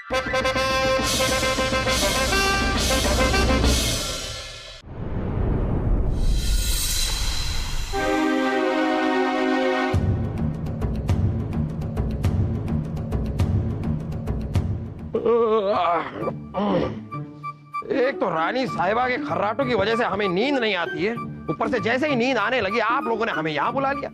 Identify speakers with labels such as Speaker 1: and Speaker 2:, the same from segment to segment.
Speaker 1: एक तो रानी साहिबा के खर्राटों की वजह से हमें नींद नहीं आती है, ऊपर से जैसे ही नींद आने लगी आप लोगों ने हमें यहाँ बुला लिया।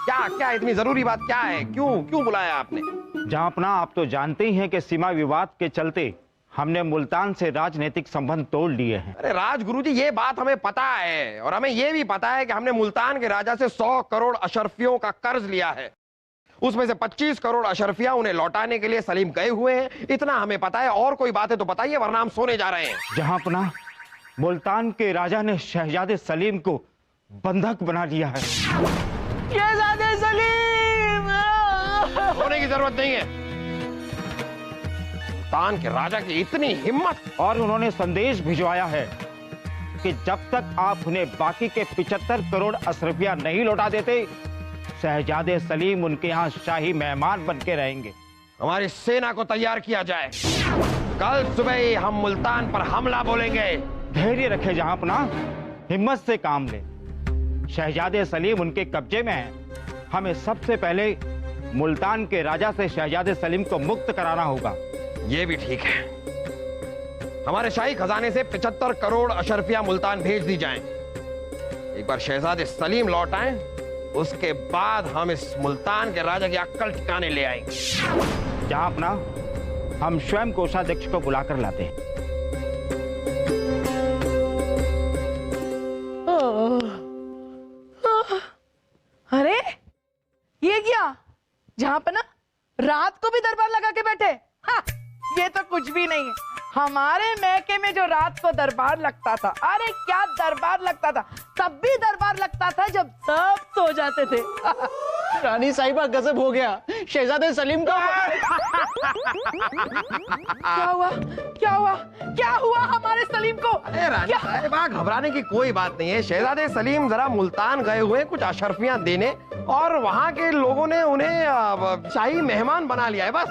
Speaker 1: क्या क्या इतनी जरूरी बात क्या है? क्यों क्यों बुलाया आपने?
Speaker 2: जहांपना, आप तो जानते ही हैं कि सीमा विवाद के चलते हमने मुल्तान से राजनीतिक संबंध तोड़ लिए हैं।
Speaker 1: अरे राजगुरुजी, ये बात हमें पता है और हमें यह भी पता है कि हमने मुल्तान के राजा से 100 करोड़ अशरफियों का कर्ज लिया है। उसमें से 25 करोड़ अशरफिया उन्हें लौटाने के लिए सलीम गए हुए हैं। इतना हमें पता है, और कोई बात है तो बताइए, वरना हम सोने जा रहे हैं।
Speaker 2: जहांपना, मुल्तान के राजा ने शहजादे सलीम को बंधक बना लिया है।
Speaker 3: शहजादे सलीम!
Speaker 1: सोने की जरूरत नहीं है। मुल्तान के राजा की इतनी हिम्मत!
Speaker 2: और उन्होंने संदेश भिजवाया है कि जब तक आप उन्हें बाकी के 75 करोड़ अशरफिया नहीं लौटा देते, शहजादे सलीम उनके यहाँ शाही मेहमान बन के रहेंगे।
Speaker 1: हमारी सेना को तैयार किया जाए, कल सुबह ही हम मुल्तान पर हमला बोलेंगे।
Speaker 2: धैर्य रखे जहांपना, हिम्मत से काम ले। शहजादे सलीम उनके कब्जे में है। हमें सबसे पहले मुल्तान के राजा से शहजादे सलीम को मुक्त कराना होगा।
Speaker 1: ये भी ठीक है। हमारे शाही खजाने से 75 करोड़ अशरफिया मुल्तान भेज दी जाएं। एक बार शहजादे सलीम लौट आए, उसके बाद हम इस मुल्तान के राजा की अक्ल ठिकाने ले आएंगे।
Speaker 2: जहांपना, हम स्वयं कोषाध्यक्ष को बुलाकर लाते हैं।
Speaker 3: अरे ये क्या? जहांपना रात को भी दरबार लगा के बैठे? हाँ, ये तो कुछ भी नहीं है। हमारे मैके में जो रात को दरबार लगता था, अरे क्या दरबार लगता था! तब भी दरबार लगता था जब सब सो जाते थे।
Speaker 4: रानी साहिबा, गजब हो गया। शहजादे सलीम को
Speaker 3: क्या हुआ? क्या हुआ? क्या हुआ हमारे सलीम को?
Speaker 1: अरे रानी साहिबा, घबराने की कोई बात नहीं है। शहजादे सलीम जरा मुल्तान गए हुए कुछ अशरफियां देने, और वहां के लोगों ने उन्हें शाही मेहमान बना लिया है, बस।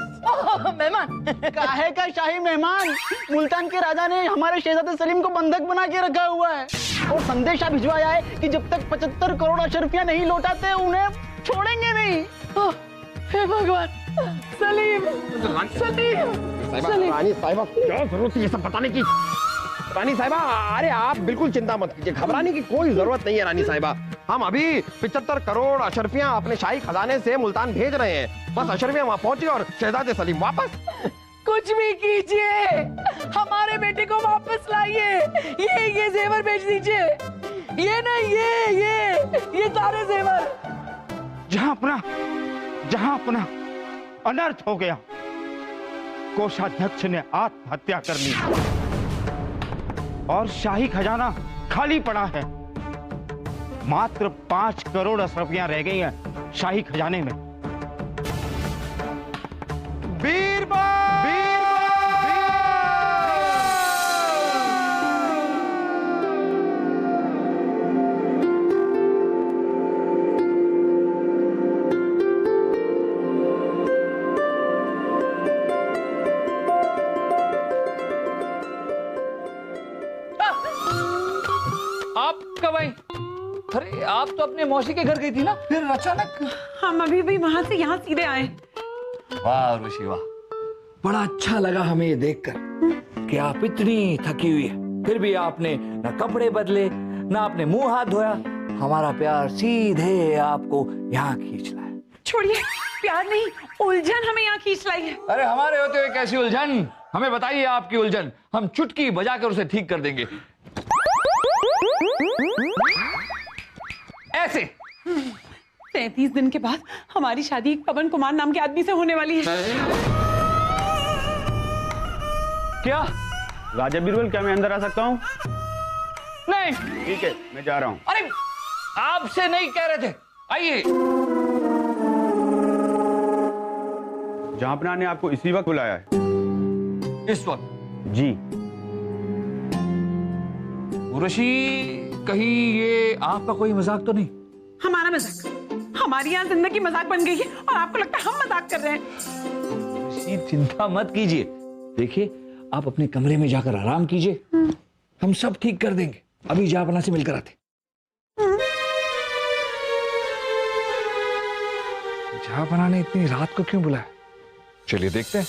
Speaker 3: मेहमान?
Speaker 4: काहे का शाही मेहमान? मुल्तान के राजा ने हमारे शहजादे सलीम को बंधक बना के रखा हुआ है और संदेशा भिजवाया है कि जब तक 75 करोड़ अशरफिया नहीं लौटाते उन्हें छोड़ेंगे नहीं।
Speaker 3: हे भगवान! सलीम! सलीम!
Speaker 1: रानी साहिबा, क्या जरूरत है ये सब बताने की? रानी साहिबा, अरे आप बिल्कुल चिंता मत कीजिए, घबराने की कोई जरूरत नहीं है। रानी साहिबा, हम अभी 75 करोड़ अशरफियां अपने शाही खजाने से मुल्तान भेज रहे हैं। बस अशरफियां वहां पहुंची और शहजादे सलीम वापस।
Speaker 3: कुछ भी कीजिए, हमारे बेटे को वापस लाइए। ये जेवर भेज दीजिए। ये नहीं, ये सारे जेवर।
Speaker 2: जहांपना, अनर्थ हो गया। कोषाध्यक्ष ने आत्महत्या कर ली और शाही खजाना खाली पड़ा है। मात्र 5 करोड़ अशरफियां रह गई हैं शाही खजाने में।
Speaker 5: आप कब आई? अरे आप तो अपने मौसी के घर गई थी ना, फिर अचानक?
Speaker 6: हम अभी भी वहां से यहाँ सीधे आए।
Speaker 5: वाह ऋषि वाह, बड़ा अच्छा लगा हमें ये देखकर कि आप इतनी थकी हुई है, फिर भी आपने न कपड़े बदले न आपने मुंह हाथ धोया। हमारा प्यार सीधे आपको यहाँ खींच लाया।
Speaker 6: छोड़िए, प्यार नहीं, उलझन हमें यहाँ खींच लाई है।
Speaker 5: अरे हमारे होते हुए कैसी उलझन? हमें बताइए आपकी उलझन, हम चुटकी बजाकर उसे ठीक कर देंगे। ऐसे
Speaker 6: 33 दिन के बाद हमारी शादी एक पवन कुमार नाम के आदमी से होने वाली है।
Speaker 5: क्या?
Speaker 2: राजा बीरबल, क्या मैं अंदर आ सकता हूँ?
Speaker 5: नहीं।
Speaker 2: ठीक है, मैं जा रहा हूँ।
Speaker 5: अरे आपसे नहीं कह रहे थे, आइए।
Speaker 2: जहांपना ने आपको इसी वक्त बुलाया है।
Speaker 5: इस वक्त?
Speaker 2: जी।
Speaker 5: ऋषि, कहीं ये आपका कोई मजाक तो नहीं?
Speaker 6: हमारा मजाक? हमारी यहाँ जिंदगी मजाक बन गई है और आपको लगता है हम मजाक कर रहे हैं?
Speaker 5: इतनी चिंता मत कीजिए। देखिए, आप अपने कमरे में जाकर आराम कीजिए, हम सब ठीक कर देंगे। अभी जहापना से मिलकर आते। जहापना ने इतनी रात को क्यों बुलाया? चलिए देखते हैं।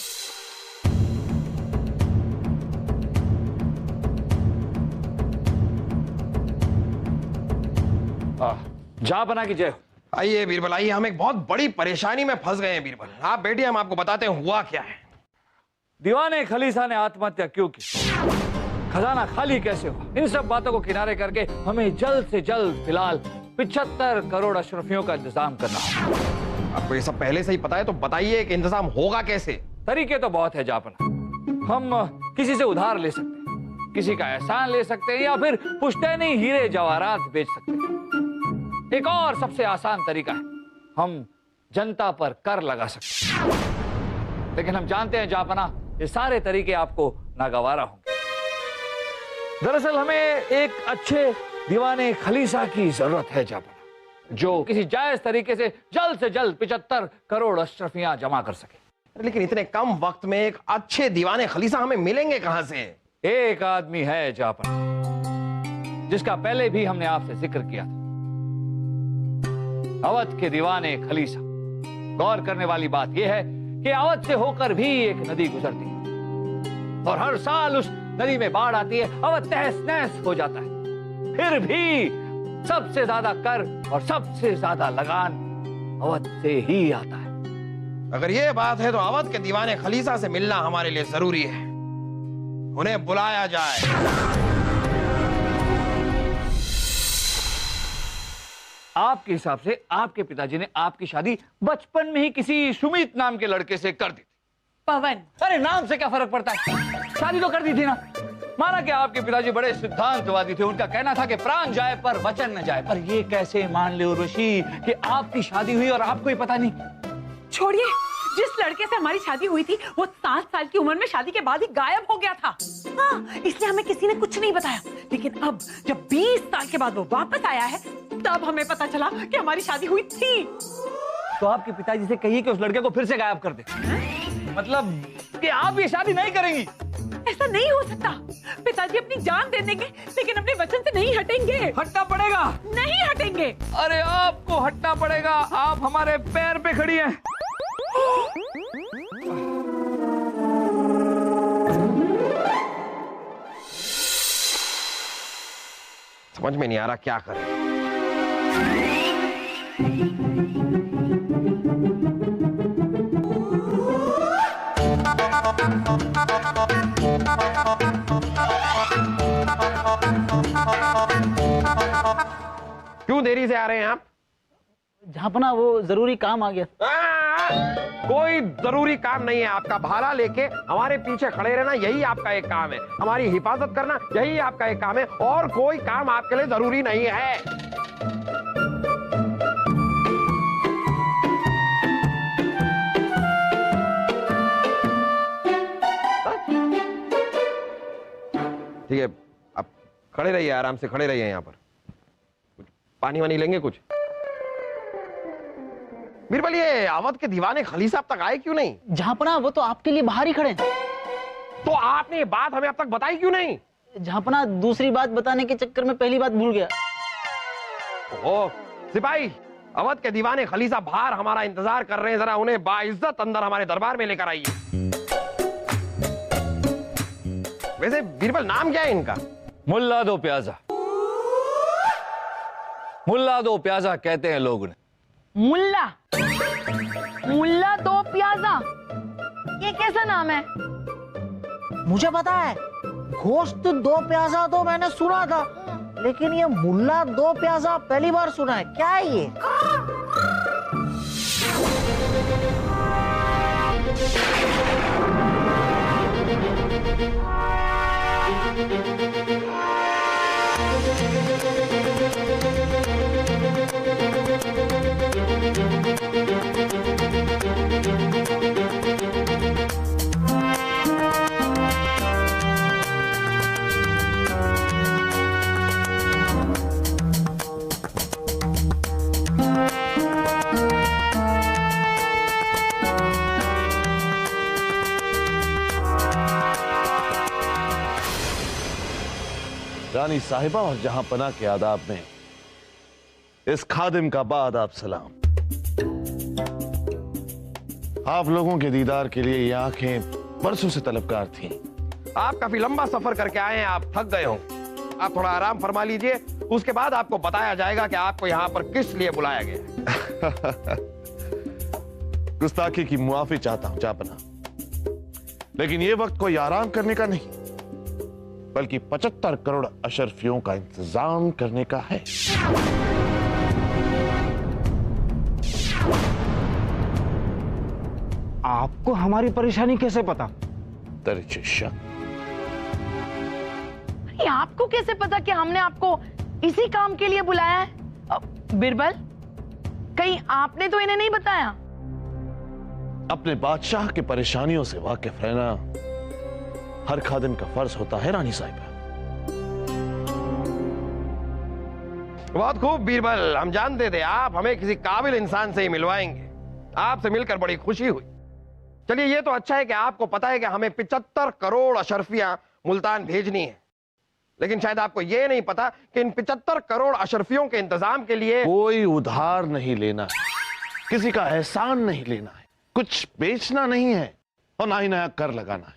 Speaker 5: जहापना की जय।
Speaker 1: आइए बीरबल, आइए। हम एक बहुत बड़ी परेशानी में फंस गए हैं बीरबल। आप बैठिए, हम आपको बताते हैं हुआ क्या है।
Speaker 5: दीवाने खलीसा ने आत्महत्या क्यों की? खजाना खाली कैसे हुआ? इन सब बातों को किनारे करके हमें जल्द से जल्द फिलहाल 75 करोड़ अशरफियों का इंतजाम करना है।
Speaker 1: आपको ये सब पहले से ही पता है तो बताइए कि इंतजाम होगा कैसे?
Speaker 5: तरीके तो बहुत है जहापना। हम किसी से उधार ले सकते हैं, किसी का एहसान ले सकते हैं, या फिर पुश्तैनी हीरे जवाहरात बेच सकते हैं। एक और सबसे आसान तरीका है, हम जनता पर कर लगा सकते हैं। लेकिन हम जानते हैं जहापना, ये सारे तरीके आपको नागवारा होंगे। दरअसल हमें एक अच्छे दीवाने खलीसा की जरूरत है जहापना, जो किसी जायज तरीके से जल्द 75 करोड़ अशरफियां जमा कर सके।
Speaker 1: लेकिन इतने कम वक्त में एक अच्छे दीवाने खलीसा हमें मिलेंगे कहां से?
Speaker 5: एक आदमी है जहापना, जिसका पहले भी हमने आपसे जिक्र किया था, अवध के दीवाने खलीसा। गौर करने वाली बात यह है कि अवध से होकर भी एक नदी गुजरती है और हर साल उस नदी में बाढ़ आती है, अवध तहस नहस हो जाता है। फिर भी सबसे ज्यादा कर और सबसे ज्यादा लगान अवध से ही आता है।
Speaker 1: अगर ये बात है तो अवध के दीवाने खलीसा से मिलना हमारे लिए जरूरी है। उन्हें बुलाया जाए।
Speaker 5: आपके हिसाब से आपके पिताजी ने आपकी शादी बचपन में ही किसी सुमित नाम के लड़के से कर दी थी।
Speaker 6: पवन।
Speaker 5: अरे नाम से क्या फर्क पड़ता है, शादी तो कर दी थी ना। माना कि आपके पिताजी बड़े सिद्धांतवादी थे, उनका कहना था कि प्राण जाए पर वचन न जाए। पर ये कैसे मान ले उर्वशी कि आपकी शादी हुई और आपको ही पता नहीं?
Speaker 6: छोड़िए, जिस लड़के से हमारी शादी हुई थी वो 7 साल की उम्र में शादी के बाद ही गायब हो गया था। हाँ, इसलिए हमें किसी ने कुछ नहीं बताया। लेकिन अब जब 20 साल के बाद वो वापस आया है, तब हमें पता चला कि हमारी शादी हुई थी।
Speaker 5: तो आपके पिताजी से कहिए कि उस लड़के को फिर से गायब कर दे। मतलब कि आप ये शादी नहीं करेंगी?
Speaker 6: ऐसा नहीं हो सकता। पिताजी अपनी जान दे देंगे लेकिन अपने वचन से नहीं हटेंगे।
Speaker 5: हटना पड़ेगा।
Speaker 6: नहीं हटेंगे।
Speaker 5: अरे आपको हटना पड़ेगा, आप हमारे पैर पे खड़ी हैं।
Speaker 1: समझ में नहीं आ रहा क्या करें। क्यों देरी से आ रहे हैं आप?
Speaker 4: जहापना वो जरूरी काम आ गया।
Speaker 1: कोई जरूरी काम नहीं है। आपका भाला लेके हमारे पीछे खड़े रहना यही आपका एक काम है, हमारी हिफाजत करना यही आपका एक काम है, और कोई काम आपके लिए जरूरी नहीं है। ठीक है, आप खड़े रहिए, आराम से खड़े रहिए। यहाँ पर कुछ पानी वानी लेंगे कुछ? बीरबल, ये अवध के दीवाने खलीसा अब तक आए क्यों नहीं?
Speaker 4: जहापना वो तो आपके लिए बाहर ही खड़े हैं।
Speaker 1: तो आपने ये बात हमें अब तक बताई क्यों नहीं?
Speaker 4: जहापना दूसरी बात बताने के चक्कर में पहली बात भूल गया।
Speaker 1: ओ सिपाही, अवध के दीवाने खलीसा बाहर हमारा इंतजार कर रहे हैं, जरा उन्हें बाइज्जत अंदर हमारे दरबार में लेकर आइए। वैसे बीरबल, नाम क्या है इनका?
Speaker 5: मुल्ला दो प्याजा। मुल्ला दो प्याजा कहते हैं लोग।
Speaker 3: मुल्ला मुल्ला दो प्याजा, ये कैसा नाम है?
Speaker 4: मुझे पता है, गोश्त 2 प्याजा तो मैंने सुना था, लेकिन ये मुल्ला 2 प्याजा पहली बार सुना है। क्या है ये?
Speaker 7: रानी साहिबा और जहांपना के आदाब में इस खादिम का बादाब सलाम। आप लोगों के दीदार के लिए ये आंखें बरसों से तलबगार थीं।
Speaker 1: आप काफी लंबा सफर करके आए हैं, आप थक गए हो, आप थोड़ा आराम फरमा लीजिए, उसके बाद आपको बताया जाएगा कि आपको यहाँ पर किस लिए बुलाया गया है।
Speaker 7: गुस्ताखी की मुआफी चाहता हूं जहांपना, लेकिन ये वक्त कोई आराम करने का नहीं, बल्कि 75 करोड़ अशरफियों का इंतजाम करने का है।
Speaker 2: आपको हमारी परेशानी कैसे पता?
Speaker 7: दरिचे शक।
Speaker 3: अरे आपको कैसे पता कि हमने आपको इसी काम के लिए बुलाया है? बिरबल, कहीं आपने तो इन्हें नहीं बताया?
Speaker 7: अपने बादशाह की परेशानियों से वाकिफ रहना हर खादिम का फर्ज होता है रानी साहिबा।
Speaker 1: बहुत खूब बीरबल, हम जानते थे आप हमें किसी काबिल इंसान से ही मिलवाएंगे। आपसे मिलकर बड़ी खुशी हुई। चलिए, ये तो अच्छा है कि आपको पता है कि हमें 75 करोड़ अशरफियां मुल्तान भेजनी है, लेकिन शायद आपको यह नहीं पता कि इन 75 करोड़ अशरफियों के इंतजाम के लिए
Speaker 7: कोई उधार नहीं लेना है, किसी का एहसान नहीं लेना है, कुछ बेचना नहीं है और ना ही नया कर लगाना है।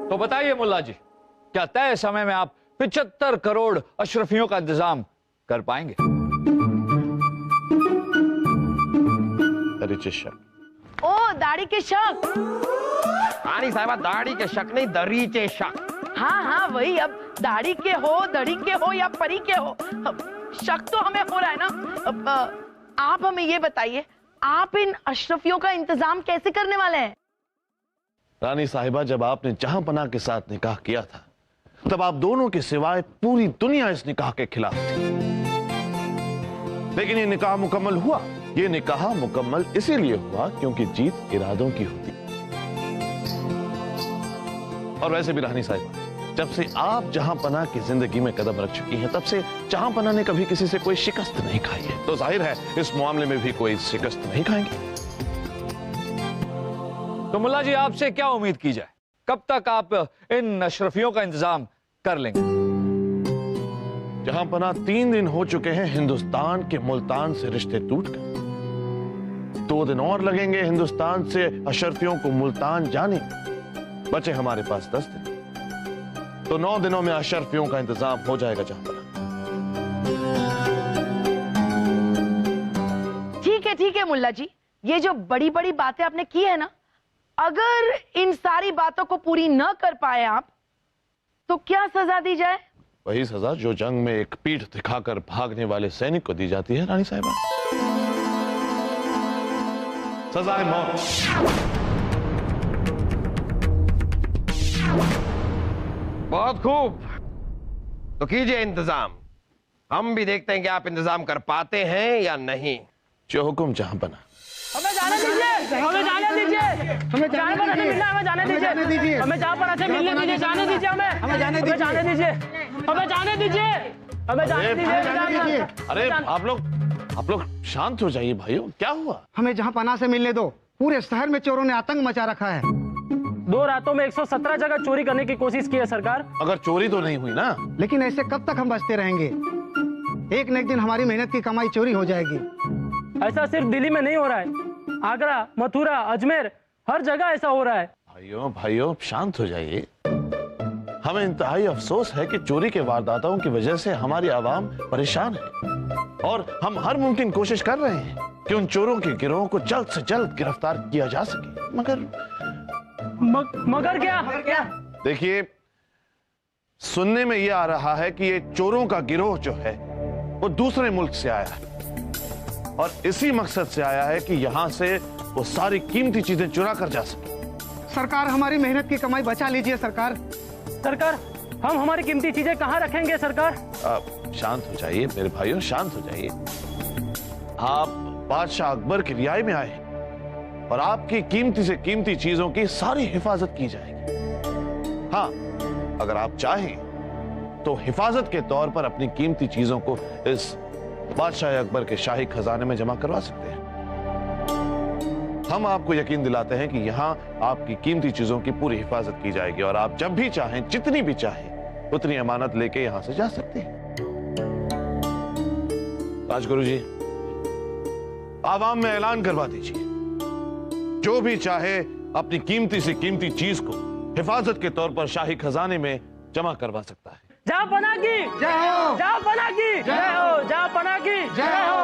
Speaker 5: तो बताइए मुल्ला जी, क्या तय समय में आप 75 करोड़ अशरफियों का इंतजाम कर पाएंगे?
Speaker 7: दरिचे शक।
Speaker 3: ओ, दाढ़ी के शक।
Speaker 1: रानी साहिबा, दाढ़ी के शक नहीं, दरीचे शक।
Speaker 3: हाँ हाँ वही, अब दाढ़ी के हो, दड़ी के हो या परी के हो, शक तो हमें हो रहा है ना। आप हमें ये बताइए, आप इन अशरफियों का इंतजाम कैसे करने वाले हैं?
Speaker 7: रानी साहिबा, जब आपने जहांपना के साथ निकाह किया था, तब आप दोनों के सिवाय पूरी दुनिया इस निकाह के खिलाफ थी, लेकिन ये निकाह मुकम्मल हुआ। ये निकाह मुकम्मल इसीलिए हुआ क्योंकि जीत इरादों की होती। और वैसे भी रानी साहिबा, जब से आप जहांपना की जिंदगी में कदम रख चुकी हैं, तब से जहांपना ने कभी किसी से कोई शिकस्त नहीं खाई है, तो जाहिर है इस मामले में भी कोई शिकस्त नहीं खाएंगे।
Speaker 5: तो मुल्ला जी, आपसे क्या उम्मीद की जाए? कब तक आप इन अशरफियों का इंतजाम कर लेंगे?
Speaker 7: जहांपना 3 दिन हो चुके हैं हिंदुस्तान के मुल्तान से रिश्ते टूटकर। 2 दिन और लगेंगे हिंदुस्तान से अशरफियों को मुल्तान जाने। बचे हमारे पास 10 दिन, तो 9 दिनों में अशरफियों का इंतजाम हो जाएगा जहांपना।
Speaker 3: ठीक है मुल्ला जी, ये जो बड़ी बड़ी बातें आपने की है ना, अगर इन सारी बातों को पूरी न कर पाए आप, तो क्या सजा दी जाए?
Speaker 7: वही सजा जो जंग में एक पीठ दिखाकर भागने वाले सैनिक को दी जाती है रानी साहिबा। सजा है मौत।
Speaker 1: बहुत खूब, तो कीजिए इंतजाम। हम भी देखते हैं कि आप इंतजाम कर पाते हैं या नहीं।
Speaker 7: जो हुक्म जहांपना।
Speaker 8: हमें जाने दीजिए, हमें जाने दीजिए, हमें जाने पर से मिलना, हमें जाने दीजिए, हमें जहाँ पर से मिलने दीजिए, जाने दीजिए, हमें जाने दीजिए, जाने दीजिए, हमें जाने दीजिए, हमें जाने दीजिए।
Speaker 7: अरे आप लोग शांत हो जाइए भाइयों, क्या हुआ?
Speaker 4: हमें जहांपना से मिलने दो। पूरे शहर में चोरों ने आतंक मचा रखा है।
Speaker 8: 2 रातों में 117 जगह चोरी करने की कोशिश की है सरकार।
Speaker 7: अगर चोरी तो नहीं हुई ना?
Speaker 4: लेकिन ऐसे कब तक हम बचते रहेंगे? एक न एक दिन हमारी मेहनत की कमाई चोरी हो जाएगी।
Speaker 8: ऐसा सिर्फ दिल्ली में नहीं हो रहा है, आगरा, मथुरा, अजमेर, हर जगह ऐसा हो रहा है।
Speaker 7: भाइयों शांत हो जाइए। हमें इंतहाई अफसोस है कि चोरी के वारदातों की वजह से हमारी आवाम परेशान है, और हम हर मुमकिन कोशिश कर रहे हैं कि उन चोरों के गिरोह को जल्द से जल्द गिरफ्तार किया जा सके।
Speaker 8: मगर क्या?
Speaker 7: देखिए, सुनने में यह आ रहा है कि ये चोरों का गिरोह जो है वो दूसरे मुल्क से आया है, और इसी मकसद से आया है कि यहां से वो सारी कीमती चीजें चुरा कर जा सके।
Speaker 4: सरकार, हमारी मेहनत की कमाई बचा लीजिए। सरकार,
Speaker 8: हम हमारी कीमती चीजें कहाँ रखेंगे सरकार?
Speaker 7: शांत हो जाइए मेरे भाइयों, शांत हो जाइए। आप बादशाह अकबर की रियाई में आए और आपकी कीमती से कीमती चीजों की सारी हिफाजत की जाएगी। हाँ, अगर आप चाहें तो हिफाजत के तौर पर अपनी कीमती चीजों को इस बादशाह अकबर के शाही खजाने में जमा करवा सकते हैं। हम आपको यकीन दिलाते हैं कि यहाँ आपकी कीमती चीजों की पूरी हिफाजत की जाएगी और आप जब भी चाहें, जितनी भी चाहें, उतनी अमानत लेके यहाँ से जा सकते हैं। राजगुरु जी, आवाम में ऐलान करवा दीजिए, जो भी चाहे अपनी कीमती से कीमती चीज को हिफाजत के तौर पर शाही खजाने में जमा करवा सकता है।
Speaker 8: जहाँ पना की जय हो, जहाँ पना की जय हो, जहाँ पना की जय हो।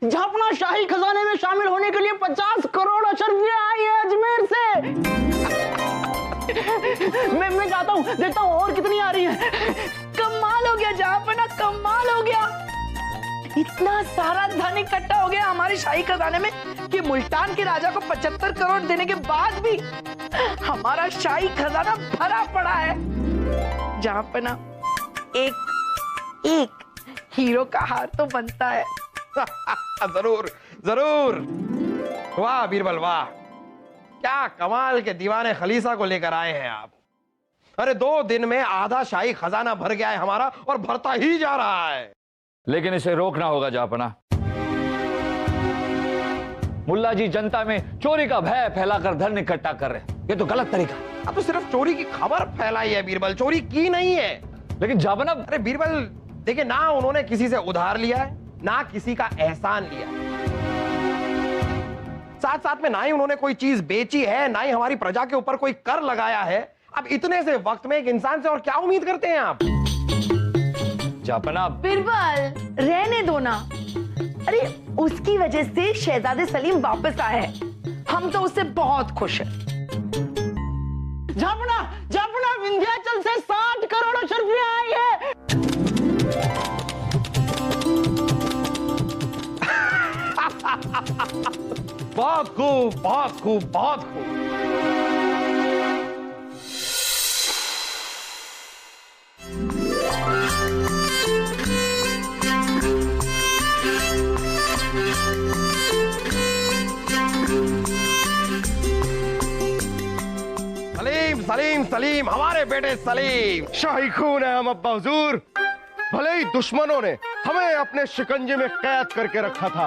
Speaker 4: झापना शाही खजाने में शामिल होने के लिए 50 करोड़ अशर्फियां आई है अजमेर से। मैं जाता हूँ, देखता हूँ और कितनी आ रही है।
Speaker 3: कमाल हो गया जहाँपना, कमाल हो गया। इतना सारा धन इकट्ठा हो गया हमारे शाही खजाने में कि मुल्तान के राजा को 75 करोड़ देने के बाद भी हमारा शाही खजाना भरा पड़ा है। जहाँपना एक हीरो का हार तो बनता है।
Speaker 1: जरूर जरूर। वाह बीरबल वाह, क्या कमाल के दीवाने खलीसा को लेकर आए हैं आप। अरे 2 दिन में आधा शाही खजाना भर गया है हमारा और भरता ही जा रहा है।
Speaker 5: लेकिन इसे रोकना होगा जहाँपना। मुल्ला जी जनता में चोरी का भय फैलाकर धन इकट्ठा कर रहे हैं, ये तो गलत तरीका है।
Speaker 1: अब तो सिर्फ चोरी की खबर फैलाई है बीरबल, चोरी की नहीं है।
Speaker 5: लेकिन जहाँपना,
Speaker 1: अरे बीरबल देखिए, ना उन्होंने किसी से उधार लिया है, ना किसी का एहसान लिया है, साथ साथ में ना ही उन्होंने कोई चीज बेची है, ना ही हमारी प्रजा के ऊपर कोई कर लगाया है। अब इतने से वक्त में एक इंसान से और क्या उम्मीद करते हैं आप?
Speaker 5: जहाँपना
Speaker 3: बीरबल रहने दो ना। अरे उसकी वजह से शहजादे सलीम वापस आए हैं, हम तो उससे बहुत खुश हैं।
Speaker 4: झापना विंध्याचल से 60 करोड़ अशर्फियां आई है।
Speaker 1: बहुत खूब, बहुत खूब, बहुत खूब। सलीम सलीम सलीम, हमारे बेटे सलीम।
Speaker 9: शाही खून है हम अब्बा हुजूर। भले ही दुश्मनों ने हमें अपने शिकंजे में कैद करके रखा था,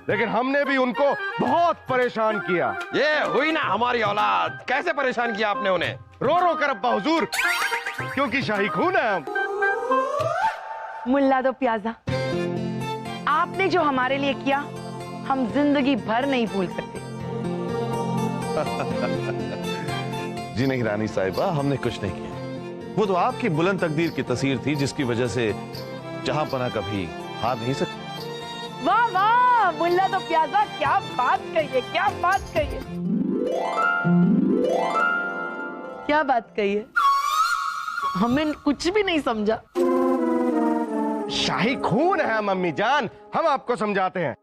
Speaker 9: लेकिन हमने भी उनको बहुत परेशान किया।
Speaker 1: ये हुई ना हमारी औलाद। कैसे परेशान किया आपने उन्हें?
Speaker 9: रो रो कर अब्बा हुजूर, क्योंकि शाही खून है हम।
Speaker 3: मुल्ला दो प्याजा, आपने जो हमारे लिए किया हम जिंदगी भर नहीं भूल सकते।
Speaker 7: जी नहीं रानी साहिबा, हमने कुछ नहीं किया। वो तो आपकी बुलंद तकदीर की तस्वीर थी जिसकी वजह से जहाँपना कभी हार नहीं सकती।
Speaker 3: वाह वाह मुल्ला दो प्याजा, क्या बात कही है, क्या बात कही है, क्या बात कही है। हमें कुछ भी नहीं समझा।
Speaker 9: शाही खून है हम अम्मी जान, हम आपको समझाते हैं।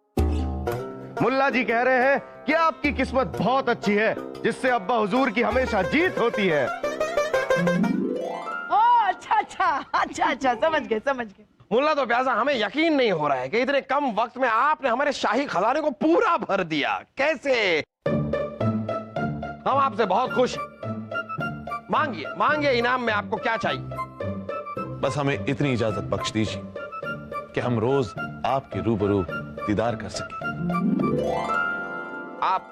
Speaker 9: मुल्ला जी कह रहे हैं कि आपकी किस्मत बहुत अच्छी है, जिससे अब्बा हुजूर की हमेशा जीत होती है।
Speaker 3: ओ अच्छा, समझ गए।
Speaker 1: मुल्ला तो प्यासा, हमें यकीन नहीं हो रहा है कि इतने कम वक्त में आपने हमारे शाही खजाने को पूरा भर दिया। कैसे? हम आपसे बहुत खुश हैं। मांगिए इनाम में आपको क्या चाहिए।
Speaker 7: बस हमें इतनी इजाजत बख्श दीजिए कि हम रोज आपके रूबरू दीदार कर सकें।
Speaker 1: आप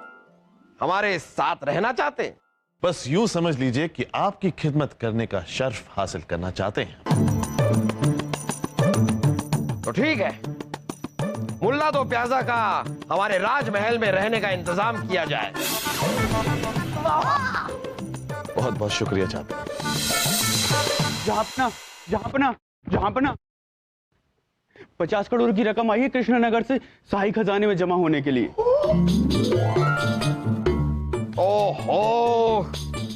Speaker 1: हमारे साथ रहना चाहते हैं?
Speaker 7: बस यूं समझ लीजिए कि आपकी खिदमत करने का शर्फ हासिल करना चाहते हैं।
Speaker 1: तो ठीक है, मुल्ला दो प्याजा का हमारे राजमहल में रहने का इंतजाम किया जाए।
Speaker 7: बहुत बहुत शुक्रिया चाहते हैं।
Speaker 4: झापना 50 करोड़ की रकम आई है कृष्णनगर से शाही खजाने में जमा होने के लिए।
Speaker 1: ओहो,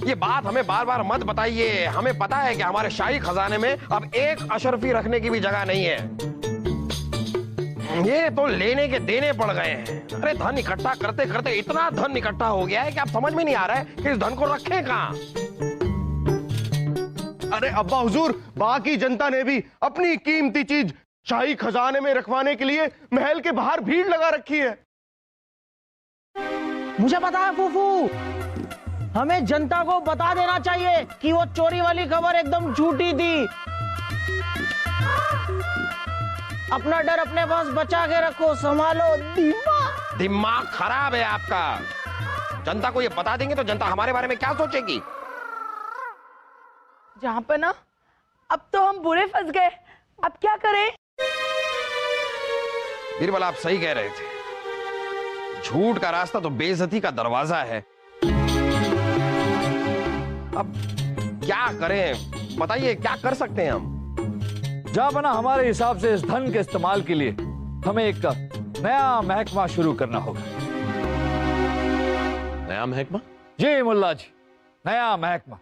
Speaker 1: ये बात हमें बार बार मत बताइए। हमें पता है कि हमारे शाही खजाने में अब एक अशरफी रखने की भी जगह नहीं है। ये तो लेने के देने पड़ गए हैं। अरे धन इकट्ठा करते करते इतना धन इकट्ठा हो गया है कि अब समझ में नहीं आ रहा है कि इस धन को रखें कहां।
Speaker 9: अरे अब्बा हुजूर, बाकी जनता ने भी अपनी कीमती चीज शाही खजाने में रखवाने के लिए महल के बाहर भीड़ लगा रखी है।
Speaker 4: मुझे पता है फूफू, हमें जनता को बता देना चाहिए कि वो चोरी वाली खबर एकदम झूठी थी। अपना डर अपने पास बचा के रखो, संभालो दिमाग।
Speaker 1: दिमाग खराब है आपका। जनता को ये बता देंगे तो जनता हमारे बारे में क्या सोचेगी?
Speaker 3: जहां पर ना अब तो हम बुरे फंस गए, अब क्या करें?
Speaker 1: बीरबल आप सही कह रहे थे, झूठ का रास्ता तो बेइज्जती का दरवाजा है। अब क्या करें बताइए, क्या कर सकते हैं हम?
Speaker 5: जहां बना हमारे हिसाब से इस धन के इस्तेमाल के लिए हमें एक नया महकमा शुरू करना होगा।
Speaker 7: नया महकमा?
Speaker 5: जी मुल्ला जी, नया महकमा।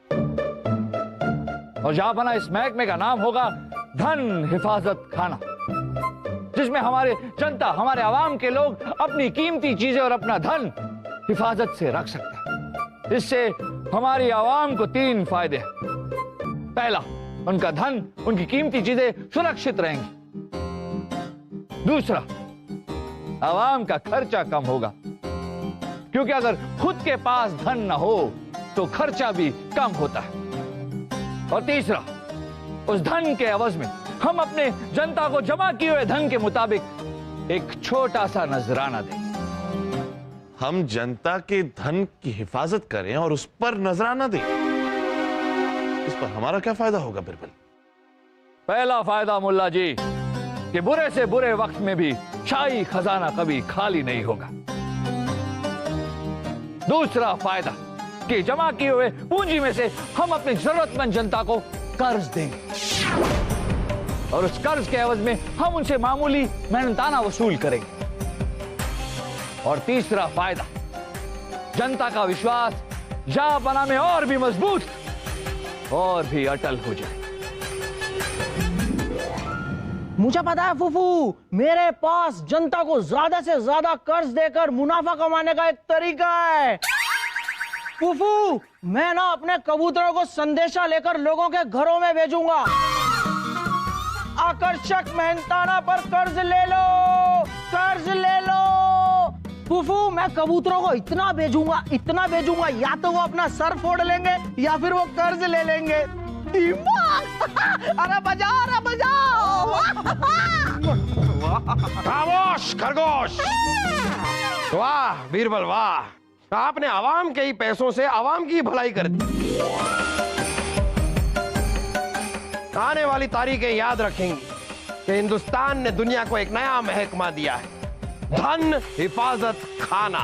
Speaker 5: और जहां बना इस महकमे का नाम होगा धन हिफाजत खाना, जिसमें हमारे जनता, हमारे आवाम के लोग अपनी कीमती चीजें और अपना धन हिफाजत से रख सकते हैं। इससे हमारी आवाम को 3 फायदे हैं। पहला, उनका धन, उनकी कीमती चीजें सुरक्षित रहेंगी। दूसरा, आवाम का खर्चा कम होगा, क्योंकि अगर खुद के पास धन न हो तो खर्चा भी कम होता है। और तीसरा, उस धन के एवज में हम अपने जनता को जमा किए हुए धन के मुताबिक एक छोटा सा नजराना दें।
Speaker 7: हम जनता के धन की हिफाजत करें और उस पर नजराना दें, इस पर हमारा क्या फायदा होगा बिरबल?
Speaker 5: पहला फायदा मुल्ला जी कि बुरे से बुरे वक्त में भी शाही खजाना कभी खाली नहीं होगा। दूसरा फायदा कि जमा किए हुए पूंजी में से हम अपनी जरूरतमंद जनता को कर्ज देंगे, और उस कर्ज के एवज में हम उनसे मामूली मेहनताना वसूल करेंगे। और तीसरा फायदा, जनता का विश्वास जहां बना में और भी मजबूत और भी अटल हो जाए।
Speaker 4: मुझे पता है फूफू, मेरे पास जनता को ज्यादा से ज्यादा कर्ज देकर मुनाफा कमाने का एक तरीका है। फूफू, मैं ना अपने कबूतरों को संदेशा लेकर लोगों के घरों में भेजूंगा। आकर्षक मेहनताना पर कर्ज ले लो, कर्ज ले लो। फूफू, मैं कबूतरों को इतना भेजूंगा, या तो वो अपना सर फोड़ लेंगे या फिर वो कर्ज ले लेंगे। अरे बजाओ।
Speaker 1: खामोश खरगोश। वाह बीरबल वाह, आपने आवाम के ही पैसों से आवाम की भलाई कर दी। आने वाली तारीखें याद रखेंगी कि हिंदुस्तान ने दुनिया को एक नया महकमा दिया है, धन हिफाजत खाना।